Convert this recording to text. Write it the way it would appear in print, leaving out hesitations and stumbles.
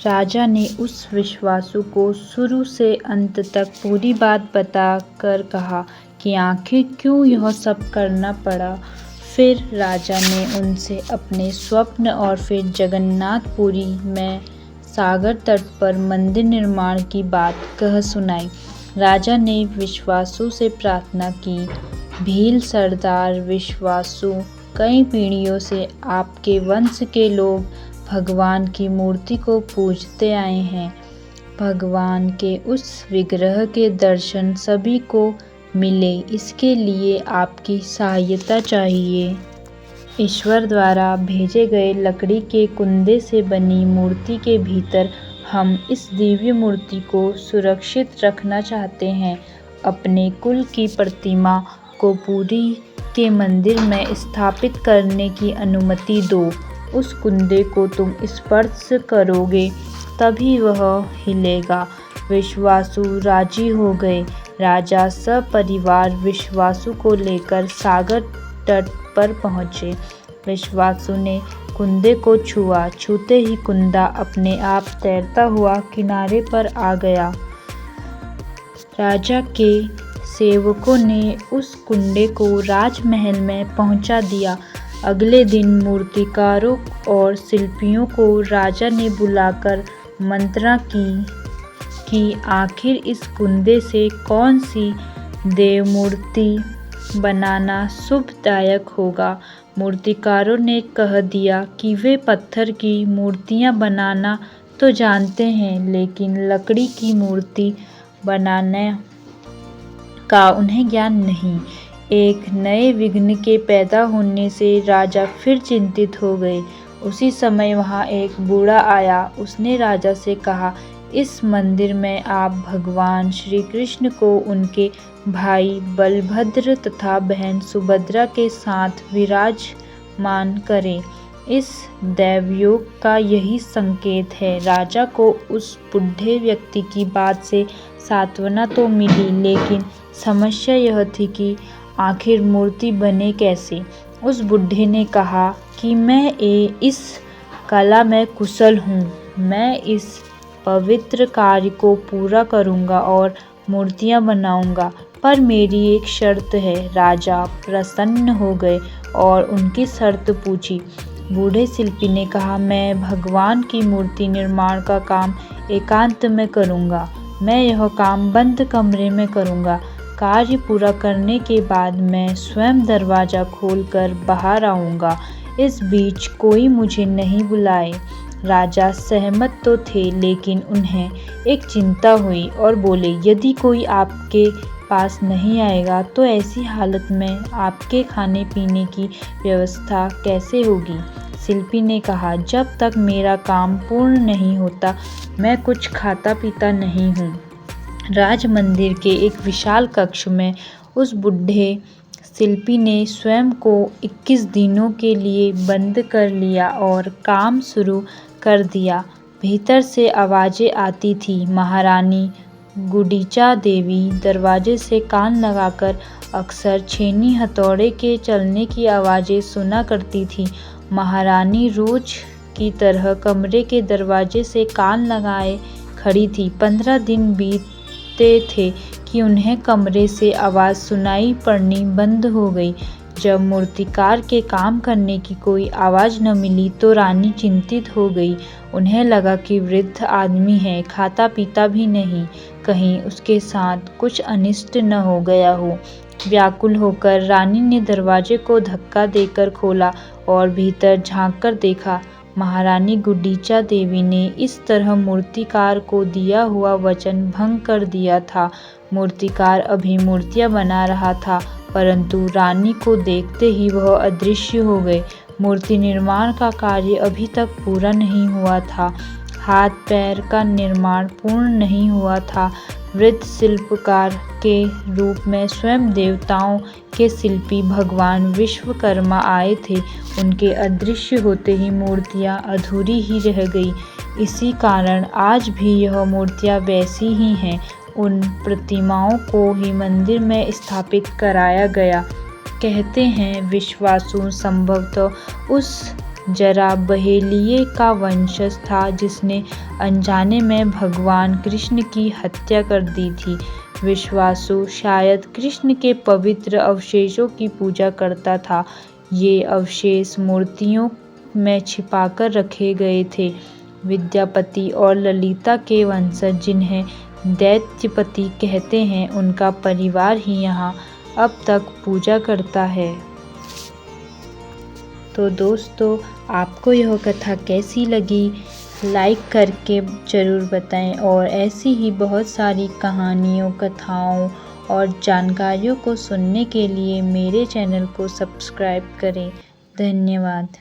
राजा ने उस विश्वासु को शुरू से अंत तक पूरी बात बताकर कहा कि आखिर क्यों यह सब करना पड़ा। फिर राजा ने उनसे अपने स्वप्न और फिर जगन्नाथपुरी में सागर तट पर मंदिर निर्माण की बात कह सुनाई। राजा ने विश्वासु से प्रार्थना की, भील सरदार विश्वासु, कई पीढ़ियों से आपके वंश के लोग भगवान की मूर्ति को पूजते आए हैं। भगवान के उस विग्रह के दर्शन सभी को मिले, इसके लिए आपकी सहायता चाहिए। ईश्वर द्वारा भेजे गए लकड़ी के कुंदे से बनी मूर्ति के भीतर हम इस दिव्य मूर्ति को सुरक्षित रखना चाहते हैं। अपने कुल की प्रतिमा को पुरी के मंदिर में स्थापित करने की अनुमति दो। उस कुंदे को तुम स्पर्श करोगे तभी वह हिलेगा। विश्वासु राजी हो गए। राजा सपरिवार विश्वासु को लेकर सागर तट पर पहुँचे। विश्वासु ने कुंदे को छुआ। छूते ही कुंदा अपने आप तैरता हुआ किनारे पर आ गया। राजा के सेवकों ने उस कुंडे को राजमहल में पहुंचा दिया। अगले दिन मूर्तिकारों और शिल्पियों को राजा ने बुलाकर मंत्रणा की कि आखिर इस कुंदे से कौन सी देवमूर्ति बनाना शुभदायक होगा। मूर्तिकारों ने कह दिया कि वे पत्थर की मूर्तियां बनाना तो जानते हैं, लेकिन लकड़ी की मूर्ति बनाने का उन्हें ज्ञान नहीं। एक नए विघ्न के पैदा होने से राजा फिर चिंतित हो गए। उसी समय वहां एक बूढ़ा आया। उसने राजा से कहा, इस मंदिर में आप भगवान श्री कृष्ण को उनके भाई बलभद्र तथा बहन सुभद्रा के साथ विराजमान करें। इस दैवयोग का यही संकेत है। राजा को उस बूढ़े व्यक्ति की बात से सांत्वना तो मिली, लेकिन समस्या यह थी कि आखिर मूर्ति बने कैसे। उस बूढ़े ने कहा कि मैं इस कला में कुशल हूँ। मैं इस पवित्र कार्य को पूरा करूँगा और मूर्तियाँ बनाऊँगा, पर मेरी एक शर्त है। राजा प्रसन्न हो गए और उनकी शर्त पूछी। बूढ़े शिल्पी ने कहा, मैं भगवान की मूर्ति निर्माण का काम एकांत में करूँगा। मैं यह काम बंद कमरे में करूँगा। कार्य पूरा करने के बाद मैं स्वयं दरवाज़ा खोलकर बाहर आऊँगा। इस बीच कोई मुझे नहीं बुलाए। राजा सहमत तो थे, लेकिन उन्हें एक चिंता हुई और बोले, यदि कोई आपके पास नहीं आएगा तो ऐसी हालत में आपके खाने पीने की व्यवस्था कैसे होगी। शिल्पी ने कहा, जब तक मेरा काम पूर्ण नहीं होता मैं कुछ खाता पीता नहीं हूँ। राज मंदिर के एक विशाल कक्ष में उस बूढ़े शिल्पी ने स्वयं को 21 दिनों के लिए बंद कर लिया और काम शुरू कर दिया। भीतर से आवाज़ें आती थी। महारानी गुडीचा देवी दरवाजे से कान लगाकर अक्सर छेनी हथौड़े के चलने की आवाज़ें सुना करती थी। महारानी रोज की तरह कमरे के दरवाजे से कान लगाए खड़ी थी। 15 दिन बीते थे कि उन्हें कमरे से आवाज़ सुनाई पड़नी बंद हो गई। जब मूर्तिकार के काम करने की कोई आवाज़ न मिली तो रानी चिंतित हो गई। उन्हें लगा कि वृद्ध आदमी है, खाता पीता भी नहीं, कहीं उसके साथ कुछ अनिष्ट न हो गया हो। व्याकुल होकर रानी ने दरवाजे को धक्का देकर खोला और भीतर झांककर देखा। महारानी गुडीचा देवी ने इस तरह मूर्तिकार को दिया हुआ वचन भंग कर दिया था। मूर्तिकार अभी मूर्तियां बना रहा था, परंतु रानी को देखते ही वह अदृश्य हो गए। मूर्ति निर्माण का कार्य अभी तक पूरा नहीं हुआ था। हाथ पैर का निर्माण पूर्ण नहीं हुआ था। वृद्ध शिल्पकार के रूप में स्वयं देवताओं के शिल्पी भगवान विश्वकर्मा आए थे। उनके अदृश्य होते ही मूर्तियां अधूरी ही रह गई। इसी कारण आज भी यह मूर्तियां वैसी ही हैं। उन प्रतिमाओं को ही मंदिर में स्थापित कराया गया। कहते हैं विश्वासु संभवतः उस जराबहेलिये का वंशज था जिसने अनजाने में भगवान कृष्ण की हत्या कर दी थी। विश्वासु शायद कृष्ण के पवित्र अवशेषों की पूजा करता था। ये अवशेष मूर्तियों में छिपाकर रखे गए थे। विद्यापति और ललिता के वंशज, जिन्हें दैत्यपति कहते हैं, उनका परिवार ही यहाँ अब तक पूजा करता है। तो दोस्तों, आपको यह कथा कैसी लगी, लाइक करके ज़रूर बताएं और ऐसी ही बहुत सारी कहानियों, कथाओं और जानकारियों को सुनने के लिए मेरे चैनल को सब्सक्राइब करें। धन्यवाद।